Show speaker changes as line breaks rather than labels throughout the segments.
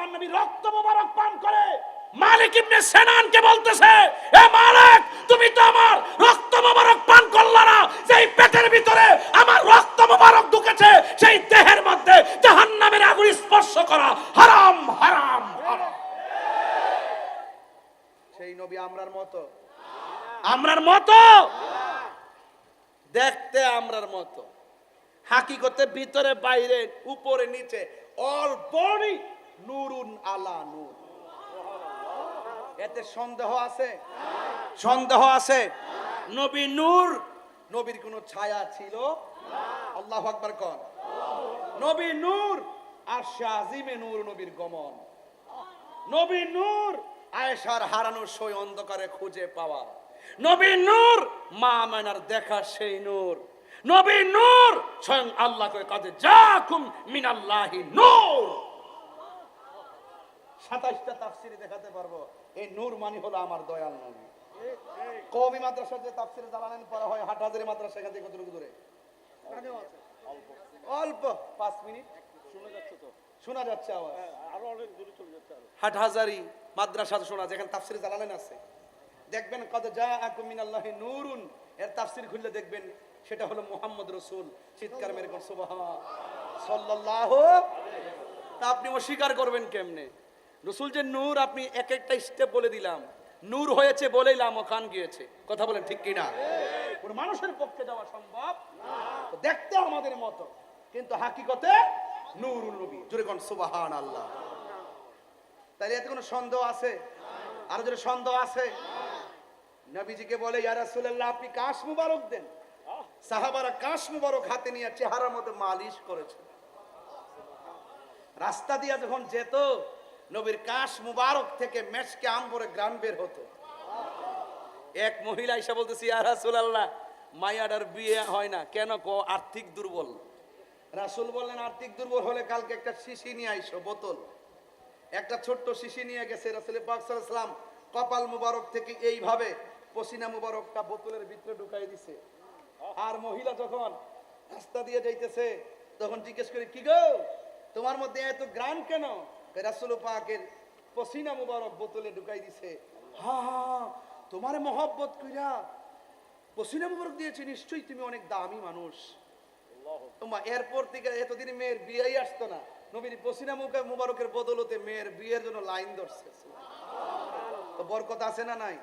আমার নবী রক্ত মোবারক পান করে। মালিক ইবনে সিনানকে বলতেছে, এ মালিক, তুমি তো আমার রক্ত মোবারক পান করলা না। যেই পেটের ভিতরে আমার রক্ত মোবারক ঢুকেছে, সেই দেহের মধ্যে জাহান্নামের আগুন স্পর্শ করা হারাম, হারাম, হারাম।
সেই নবী আমরার মতো,
আমরার মতো
দেখতে আমরার মতো, হাকিকতে ভিতরে বাইরে উপরে নিচে অল বডি নূরুন আলা নূর। এতে সন্দেহ আছে? সন্দেহ আছে?
নবী নূর,
নবীর কোন ছায়া ছিল? আল্লাহু আকবার কোন। নবী নূর, আর শাজিমে নূর নবীর গমন। নবী নূর, আয়েশার হারানোর সই অন্ধকারে খুঁজে পাওয়া।
নবী নূর,
মা আমেনার দেখা সেই নূর।
নবী নূর, স্বয়ং আল্লাহ কয়ে কাজে জাকুম মিনাল্লাহি নূর।
27টা তাফসিরে দেখাতে পারবো এই নূর মানে হলো আমার দয়াল নবী। কওমি মাদ্রাসার যে তাফসিরে জালালাইন পড়া হয় হাটহাজারী মাদ্রাসা এখান থেকে কতটুকু দূরে? অল্প 5 মিনিট শোনা যাচ্ছে আওয়াজ।
আরো অনেক দূরে চলে যাচ্ছে।
হাটহাজারী মাদ্রাসা শোনা, যেখানে তাফসিরে জালালাইন আছে, দেখবেন কদ জাআকুম মিনাল্লাহি নূরুন, এর তাফসির খুললে দেখবেন সেটা হলো মুহাম্মদ রাসূল। চিৎকার মেরে কোন সুবহান সাল্লাল্লাহু। তা আপনি অস্বীকার করবেন কেমনে? রাসূল যে নূর, আপনি এক একটা স্টেপ বলে দিলাম, নূর হয়েছে বলেই লামখান গিয়েছে। কথা বলেন ঠিক কিনা?
কোন মানুষের পক্ষে যাওয়া সম্ভব না।
দেখতে আমাদের মতো, কিন্তু হাকিকতে নূরুল নবী। জোরে কোন সুবহানাল্লাহ। তাহলে এতে কোনো সন্দেহ আছে? আর যদি সন্দেহ আছে, নবীজিকে বলে, ইয়া রাসূলুল্লাহ, আপনি কাশ মুবারক দেন। সাহাবারা কাশ মুবারক হাতে নিয়ে চেহারার মধ্যে মালিশ করেছে। রাস্তা দিয়ে যখন যেত, নবীর কাশ মুবারক থেকে মেশকে আম্বরে গ্রাম বের হতো। এক মহিলা এসে বলতেছে, ইয়া রাসূলুল্লাহ, মায়াডার বিয়ে হয় না কেন? আর্থিক দুর্বল। রাসূল বললেন, আর্থিক দুর্বল হলে কালকে একটা শিশি নিয়ে আইসো, বোতল। একটা ছোট্ট শিশি নিয়ে গেছে। রাসূল পাক সাল্লাল্লাহু আলাইহি ওয়াসাল্লাম কপাল মুবারক থেকে এইভাবে পসিনা মুবারকটা বোতলের ভিতরে ঢুকাই দিছে। আর মহিলা যখন রাস্তা দিয়ে যাইতেছে, তখন জিজ্ঞেস করে, কি গো, তোমার মধ্যে এত গ্রাম কেন? রাসূল পাকের পসিনা মুবারক বোতলে ঢুকাই দিছে। হা হা, তোমার মহব্বত কইরা পসিনা মুবারক দিয়েছে, নিশ্চয়ই তুমি অনেক দামি মানুষ। তোমার এরপর থেকে এতদিন মেয়ের বিয়েই আসতো না, নবীর পসিনা মুবারকের বদলতে মেয়ের বিয়ের জন্য লাইন ধরছে। তো বরকত আছে না নাই?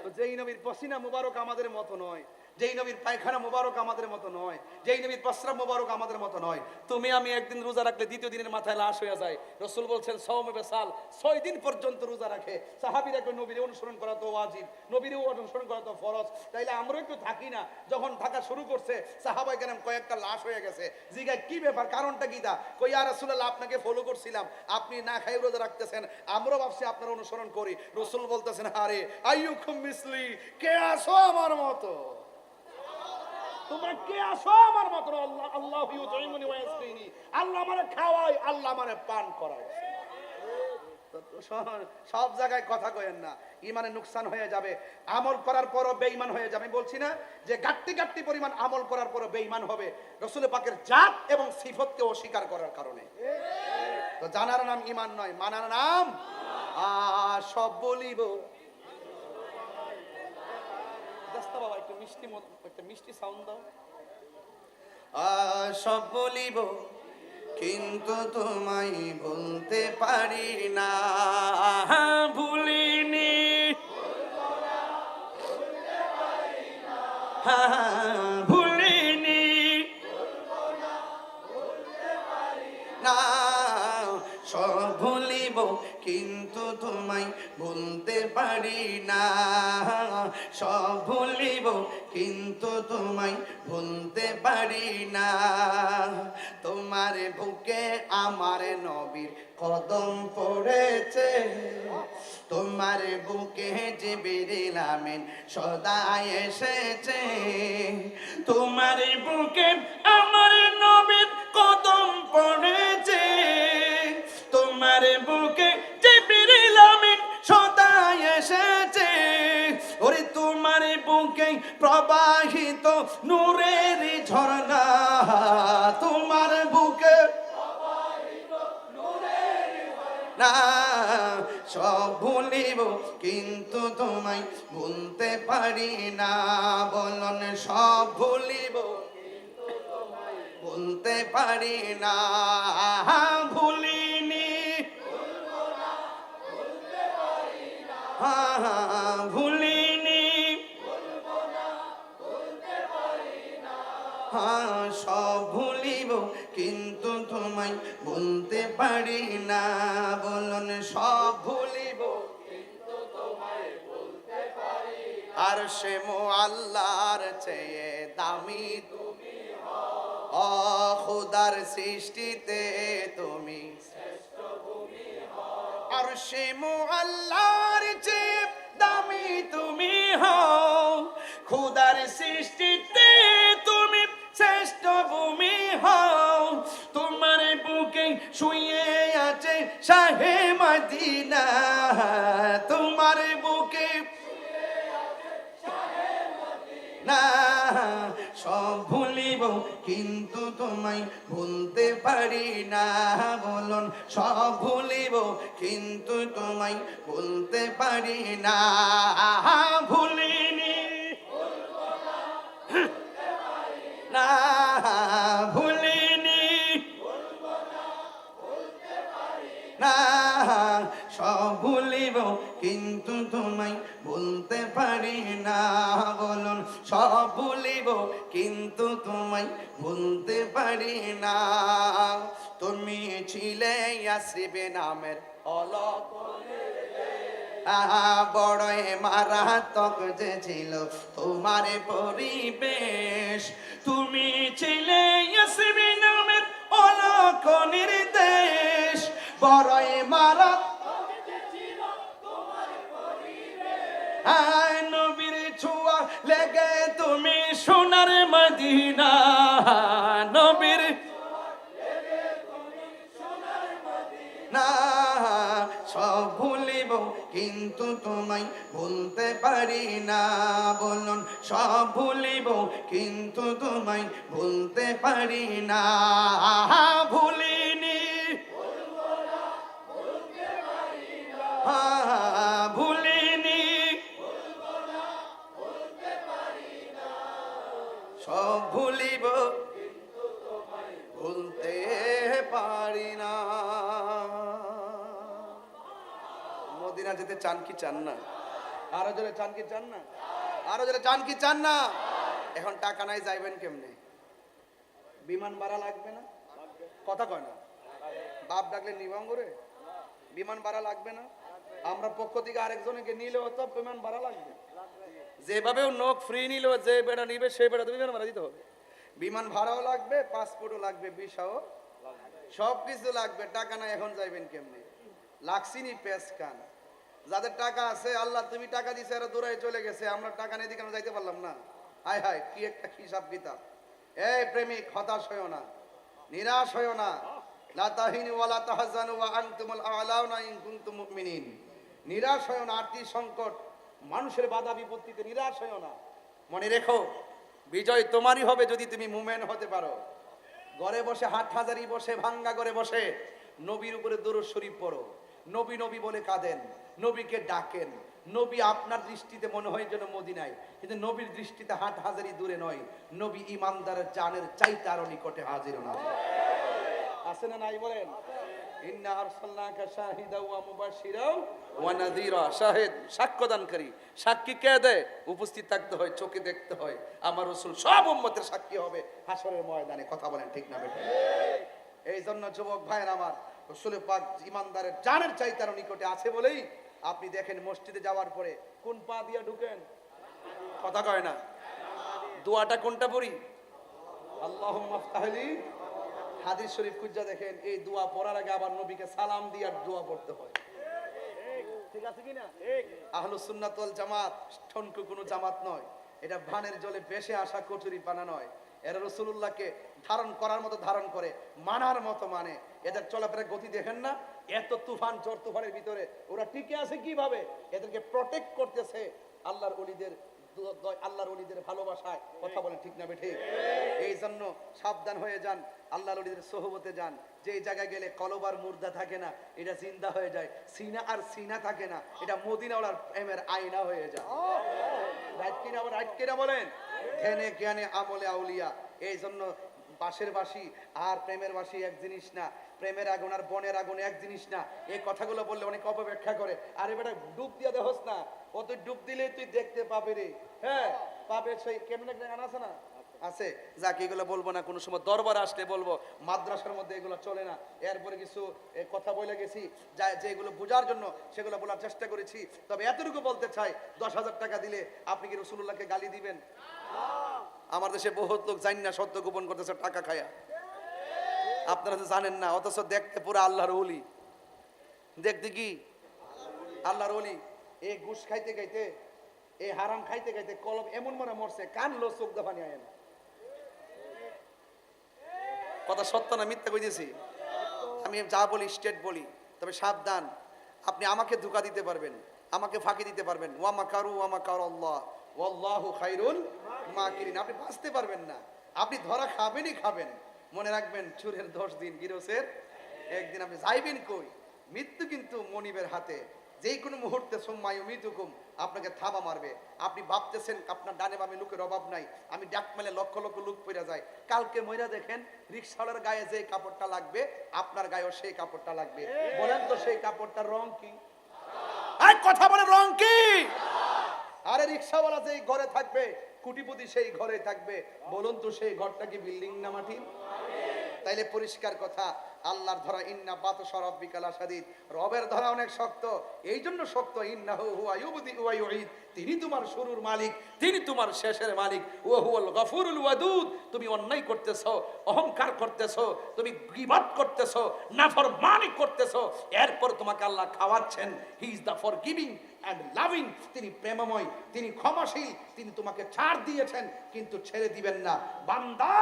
তো যেই নবীর পসিনা মুবারক আমাদের মতো নয়, যেই নবীর পায়খানা মুবারক আমাদের মতো নয়, যেই নবীর প্রস্রাব মুবারক আমাদের মতো নয়, তুমি আমি একদিন রোজা রাখলে দ্বিতীয় দিনের মাথায় লাশ হয়ে যায়। রাসূল বলছেন, সাওমে বেসাল, 6 দিন পর্যন্ত রোজা রাখে। সাহাবীরা কই, নবীর অনুসরণ করা তো ওয়াজিব, নবীর অনুসরণ করা তো ফরজ, তাইলে আমরাও একটু থাকি না? যখন থাকা শুরু করছে, সাহাবায়ে কেরাম কয়েকটা লাশ হয়ে গেছে। জিজ্ঞাসা, কি ব্যাপার, কারণটা কি? কই, ইয়া রাসূলুল্লাহ, আপনাকে ফলো করছিলাম, আপনি না খাই রোজা রাখতেছেন, আমরাও ভাবছি আপনার অনুসরণ করি। রাসূল বলতেছেন, আরে আইয়ুকুম মিসলি, কে আসো আমার মতো?
তোমরা কে আসো আমার মত? আল্লাহ আল্লাহু ইউতাইমুনি ওয়া ইয়াসকিনি, আল্লাহ আমারে খাওয়ায়, আল্লাহ আমারে পান করায়।
সব জায়গায় কথা কয়েন না, ইমানে নুকসান হয়ে যাবে। আমল করার পরও বেঈমান হয়ে যাবে। আমি বলছি না যে গাট্টি গাট্টি পরিমাণ আমল করার পরও বেঈমান হবে রাসূল পাকের জাত এবং সিফতকে অস্বীকার করার কারণে। তো জানার নাম ঈমান নয়, মানার নাম। সব বলিব। দস্তা বাবা, একটু মিষ্টি মত, একটা মিষ্টি সাউন্ড দাও। সব বলিব, কিন্তু তোমায় বলতে পারি না।
ভুলিনি, ভুলিনি,
না, সব ভুলিব, কিন্তু তোমায় ভুলতে পারি না। সব ভুলিব, কিন্তু তোমায় ভুলতে পারি না। তোমার বুকে আমার নবীর কদম পড়েছে, তোমার বুকে জিবরিল আমিন সদা এসেছে।
তোমার বুকে আমার নবীর কদম পড়েছে, তোমার বুকে জিবরিল আমিন
সদা এসেছে। ওরে তোমার বুকে প্রবাহিত নূরের ঝর্ণা, তোমার বুকে না, সব ভুলিব কিন্তু তোমায় ভুলতে পারি না। বলুন সব ভুলিব ভুলতে পারি না। ভুলিনি ভুলিনি সব ভুলিব কিন্তু তোমায় ভুলতে পারি না। বলুন সব ভুলিব আর সে আল্লাহর চেয়ে দামি তুমি ও খুদার সৃষ্টিতে তুমি আর সে আল্লাহর চেয়ে দামি তুমি হও খুদার সৃষ্টিতে তুমি শ্রেষ্ঠ ভূমি হও। তোমার বুকে শুয়ে আছে শাহে মদিনা, তোমার বুকে না, সব ভুলিব কিন্তু তোমায় ভুলতে পারি না। বলুন সব ভুলিব কিন্তু তোমায় ভুলতে পারি না। ভুলিনি না ভুলিনি না, সব ভুলিব কিন্তু তোমায় ভুলতে পারি না। বলুন সব ভুলিব কিন্তু তোমায় ভুলতে পারি না। তুমি ছিলে ইয়াসরিবে নামের অলক বড় মারাত্মক যে ছিল তোমার পরিবেশ। তুমি ছিলে ইয়াসরিবে নামের অলক নির্দেশ, বড় মারাত্মক যে ছিল তোমার পরিবেশ। নবীর ছোঁয়া লেগে তুমি সোনার মদিনা, নবীর না, সব ভুলিব কিন্তু তোমায় ভুলতে পারি না। বলুন সব ভুলিব কিন্তু তোমায় ভুলতে পারি না। ভুলিনি ভুলিনি সব ভুলিব ভুলতে পারি না। মদিনা যেতে চান কি চান না? আরো জোরে চান কি চান না? আরো জোরে চান কি চান না? এখন টাকা নাই যাইবেন কেমনে? বিমান ভাড়া লাগবে না? কথা কয় না? বাপ ডাকলে নিবাঙ্গরে বিমান ভাড়া লাগবে না? আমরা পক্ষ থেকে আরেকজনকে নিলেও তো বিমান ভাড়া লাগবে। যেভাবেও নোক ফ্রি নিলেও যে বেড়া নিবে সেই বেড়া বিমান ভাড়া দিতে হবে। বিমান ভাড়াও লাগবে, পাসপোর্টও লাগবে, ভিসাও সব কিছু লাগবে। টাকা নাই এখন যাইবেন কেমনে? লাগছিনি পেস কান। যাদের টাকা আছে আল্লাহ তুমি টাকা দিছে এরা দূরে চলে গেছে, আমরা টাকা নেই দিকে আমরা যাইতে পারলাম না। হায় হায় কি একটা হিসাব কিতাব। এই প্রেমিক হতাশ হইও না, নিরাশ হইও না। লা তাহিনু ওয়া লা তাহজানু ওয়া আনতুমুল আ'লাউনা ইন কুনতুম মুমিনিন। নিরাশ হইও না, আর্থিক সংকট মানুষের বাধা বিপত্তিতে নিরাশ হইও না। মনে রেখো বিজয় তোমারই হবে যদি তুমি মুমিন হতে পারো। ঘরে বসে হাটহাজারি বসে ভাঙ্গা ঘরে বসে নবীর উপরে দরুদ শরীফ পড়ো, নবী নবী বলে কাঁদেন, নবীকে ডাকেন। নবী আপনার দৃষ্টিতে মনে হয় যেন মদিনায়, কিন্তু নবীর দৃষ্টিতে হাটহাজারি দূরে নয়। নবী ইমানদারের জানের চাইতে আরো নিকটে হাজির না আছে না নাই বলেন? ইন্না আরসালনাকা শাহিদা ওয়া মুবাশশিরা ওয়া নাযীরা। শাহিদ সাক্ষ্যদানকারী, সাক্ষী কে দেয়? উপস্থিত থাকতে হয়, চোখে দেখতে হয়। আমার রাসূল সব উম্মতের সাক্ষী হবে হাশরের ময়দানে। কথা বলেন ঠিক না বেঠিক? এই জন্য যুবক ভাইয়ের আমার, রাসূল পাক ইমানদারের জানের চাইতে আরো নিকটে আছে বলেই আপনি দেখেন মসজিদে যাওয়ার পরে কোন পা দিয়া ঢুকেন? কথা কয় না? দোয়াটা কোনটা পড়ি? আল্লাহুম্মা আফতাহলি। হাদিস শরীফ খুঁজা দেখেন এই দোয়া পড়ার আগে আবার নবীকে সালাম দিয়ে দোয়া পড়তে হয়। ঠিক আছে কি না? আহলুস সুন্নাত ওয়াল জামাত ঠনকু কোনো জামাত নয়। এটা ভানের জলে ভেসে আসা কচুরি পানা নয়। এরা রাসূলুল্লাহকে ধারণ করার মতো ধারণ করে, মানার মতো মানে। এদের চলাফেরার গতি দেখেন না? এত তুফান ঝড় তুফানের ভিতরে ওরা টিকে আছে কিভাবে? এদেরকে প্রটেক্ট করতেছে আল্লাহর ওলিদের আল্লাহর ওলিদের ভালোবাসায়। কথা বলেন ঠিক না বেঠিক? এই জন্য সাবধান হয়ে যান, আল্লাহর ওলিদের সোহবতে যান। যে জায়গায় গেলে কলব আর মুর্দা থাকে না, এটা জিন্দা হয়ে যায়। সিনা আর সিনা থাকে না, এটা মদিনাওয়ালার প্রেমের আয়না হয়ে যায়। রাইট কিনা? রাইট কিনা বলেন? ধ্যানে জ্ঞানে আমলে আউলিয়া। এই জন্য বাঁশের বাঁশি আর প্রেমের বাঁশি এক জিনিস না, প্রেমের আগুন আর বনের আগুন এক জিনিস না। এই কথাগুলো বললে অনেক অপব্যাখ্যা করে। আরে বেটা ডুব দিয়া দেহস না, ও তুই ডুব দিলে তুই দেখতে পাবে রে। হ্যাঁ পাবে, সেই কেমন একটা গান আছে না, আছে। যাকে এগুলো বলবো না, কোনো সময় দরবার আসলে বলবো, মাদ্রাসার মধ্যে এগুলো চলে না। এরপরে কিছু কথা বলে গেছি যেগুলো বোঝার জন্য, সেগুলো বলার চেষ্টা করেছি। তবে এতটুকু বলতে চাই, 10,000 টাকা দিলে আপনি কি রাসূলুল্লাহকে গালি দিবেন? আমার দেশে বহুত লোক জানি না সত্য গোপন করতেছে টাকা খায়া। আপনারা তো জানেন না, অথচ দেখতে পুরো আল্লাহর ওলি। দেখতে কি আল্লাহর ওলি। এই ঘুষ খাইতে খাইতে, এই হারাম খাইতে খাইতে কলব এমন মনে মরছে, কানলো চোখ দা পানি আয় না। কথা সত্য না মিথ্যা কইতেছি? আমি যা বলি স্টেট বলি। তবে সাবধান, আপনি আমাকে ধোঁকা দিতে পারবেন, আমাকে ফাঁকি দিতে পারবেন। ওয়া মাকারু ওয়া মাকারাল্লাহ ওয়াল্লাহু খায়রুল মাকিরিন। আপনি বাঁচতে পারবেন না, আপনি ধরা খাবেনই খাবেন। মনে রাখবেন, চোরের 10 দিন, গিরসের একদিন। আপনি যাইবেন কই? মৃত্যু কিন্তু মনিবের হাতে। যেই কোনো মুহূর্তে সুম্মায়ুমিতুকুম, আপনাকে থাবা মারবে। আপনি ভাবতেছেন আপনার ডানে বামে লোকের অভাব নাই, আমি ডাক মেলে লক্ষ লক্ষ লোক পড়ে যায়। কালকে মইরা দেখেন, রিকশাওয়ালার গায়ে যে কাপড়টা লাগবে, আপনার গায়েও সেই কাপড়টা লাগবে। বলেন তো সেই কাপড়টার রং কি? আর কথা বলে রং কি? আরে রিকশাওয়ালা যেই ঘরে থাকবে, কোটিপতি সেই ঘরে থাকবে। বলুন তো সেই ঘরটা কি বিল্ডিং না মাটি? তাইলে পরিষ্কার কথা, আল্লাহর ধরা ইন্না বাতশা রাব্বিকা লাশাদীদ, রবের ধরা অনেক শক্ত। এই জন্য শক্ত, ইন্নাহু হুয়া ইউবদি ওয়া ইউঈদ, তিনি তোমার শুরুর মালিক, তিনি তোমার শেষের মালিক। ওয়া হুয়াল গফুরুল ওয়াদুদ, তুমি অন্যায় করতেছো, অহংকার করতেছো, তুমি গীবত করতেছো, নাফরমানি করতেছো, এরপর তোমাকে আল্লাহ খাওয়াচ্ছেন। He is the forgiving and loving, তিনি প্রেমময়, তিনি ক্ষমাশীল, তিনি তোমাকে ছাড় দিয়েছেন কিন্তু ছেড়ে দিবেন না। বান্দা,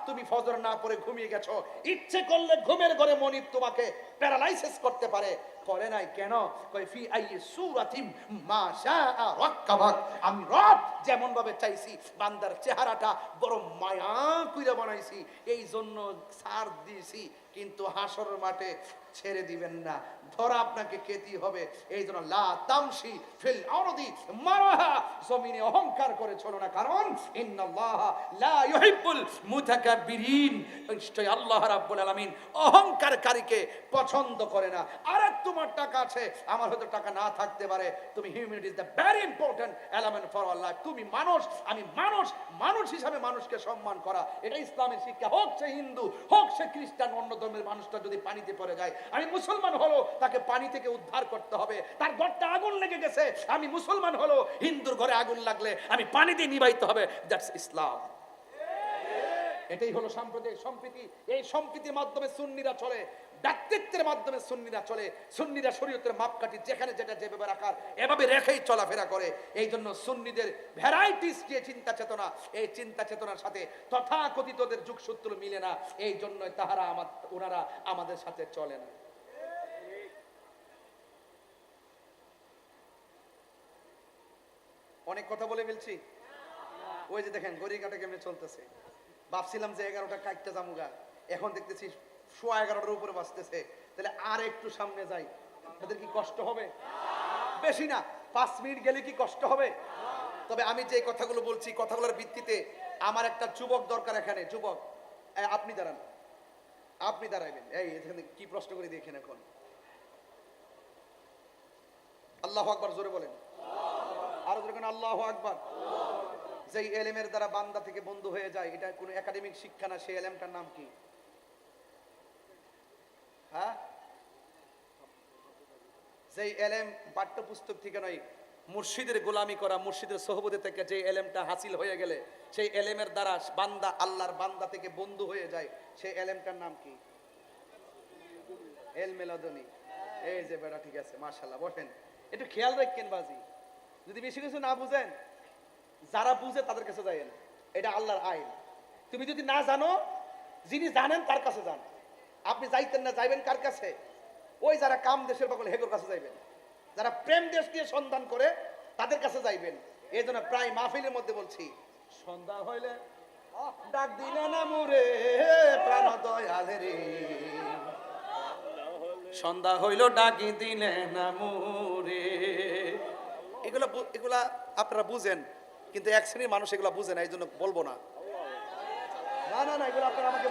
তুমি ফজর না পড়ে ঘুমিয়ে গেছো, ইচ্ছে করলে ঘুমের ঘরে মনিব তোমাকে প্যারালাইসিস করতে পারে। করে নাই কেন? কই ফি আই সূরাতিম মা শাআ রাক্কাবাক, আমি রব যেমন ভাবে চাইছি বান্দার চেহারাটা বড় মায়া কইরা বানাইছি, এই জন্য ছাড় দিয়েছি, কিন্তু হাসরের মাঠে ছেড়ে দিবেন না, ধরা আপনাকে খেতে হবে। এই জন্য লা তামশি ফিল আরদি মারাহা, জমিনে অহংকার করে চলো না, কারণ ইন্নাল্লাহা লা ইউহিব্বুল মুতাকাব্বিরিন, নিশ্চয় আল্লাহ রাব্বুল আলামিন অহংকারকারীকে পছন্দ করে না। আরে তোমার টাকা আছে, আমার হয়তো টাকা না থাকতে পারে, তুমি humanity is the very important element for our life. তুমি মানুষ, আমি মানুষ, মানুষ হিসাবে মানুষকে সম্মান করা, এটা ইসলামের শিক্ষা। হোক সে হিন্দু, হোক সে খ্রিস্টান, অন্য ধর্মের মানুষটা যদি পানিতে পড়ে যায়, আমি মুসলমান হলো, তাকে পানি থেকে উদ্ধার করতে হবে। তার ঘরটা আগুন লেগে গেছে, আমি মুসলমান হলো, হিন্দুর ঘরে আগুন লাগলে আমি পানি দিয়ে নিভাইতে হবে। দ্যাটস ইসলাম। এটাই হলো সাম্প্রদায়িক সম্প্রীতি। এই সম্প্রীতির মাধ্যমে সুন্নিরা চলে, ব্যক্তিত্বের মাধ্যমে সুন্নিরা চলে। সুন্নিরা শরীয়তের মাপকাঠি যেখানে যেটা যেভাবে রাখার এভাবে রেখেই চলাফেরা করে। এই জন্য সুন্নিদের ভ্যারাইটিস যে চিন্তা চেতনা, এই চিন্তা চেতনার সাথে তথাকথিতদের যুগসূত্র মিলে না। এই জন্যই তাহারা ওনারা আমাদের সাথে চলে না। অনেক কথা বলে ফেলছি। ওই যে দেখেন গড়িকাটা কেমনে চলতেছে। ভাবছিলাম যে 11টা কাটতে জামুগা, এখন দেখতেছি 11:15 উপরে বাজতেছে। তাহলে আর একটু সামনে যাই, তাদের কি কষ্ট হবে? বেশি না, 5 মিনিট গেলে কি কষ্ট হবে? তবে আমি যে কথাগুলো বলছি, কথাগুলোর ভিত্তিতে আমার একটা যুবক দরকার এখানে। যুবক, আপনি দাঁড়ান, আপনি দাঁড়াইবেন। এই এখানে কি প্রশ্ন করে দেখেন এখন। আল্লাহু আকবার জোরে বলেন, আরো জোরে বলেন আল্লাহু আকবার। যেই এলেমের দ্বারা বান্দা থেকে বন্ধু হয়ে যায়, এটা কোনো একাডেমিক শিক্ষা না, সেই এলেমটার নাম কি? হ্যাঁ, যেই এলেম পাঠ্যপুস্তক থেকে নয়, মুর্শিদের গোলামি করা, মুর্শিদের সোহবতে থেকে যে এলেমটা হাসিল হয়ে গেলে, সেই এলেমের দ্বারা বান্দা আল্লাহর বান্দা থেকে বন্ধু হয়ে যায়, সেই এলেমটার নাম কি? এলমে লাদুনী। এই যে বেটা, ঠিক আছে, মাশাআল্লাহ। বসেন, একটু খেয়াল রাখেন বাজি, যদি বেশি কিছু না বুঝেন, যারা বুঝে তাদের কাছে যাইয়েন, এটা আল্লাহর আইন। তুমি যদি না জানো, যিনি জানেন তার কাছে যান। আপনি যাইতেন না, যাইবেন কার কাছে? ওই যারা কাম দেশের পাগল, হেগোর কাছে যাইবেন। যারা প্রেম দেশ দিয়ে সন্ধান করে, তাদের কাছে যাইবেন। এই জন্য প্রায় মাহফিলের মধ্যে বলছি, সন্ধ্যা হইলে ডাক দিলে না মুরে প্রাণ দয়ালে রে, সন্ধ্যা হইল ডাকি দিলে না মুরে। এগুলা আপনারা বুঝেন, কিন্তু এক শ্রেণীর মানুষ এগুলা বুঝে না, এই জন্য বলবো না। না না না, এগুলো আপনারা আমাকে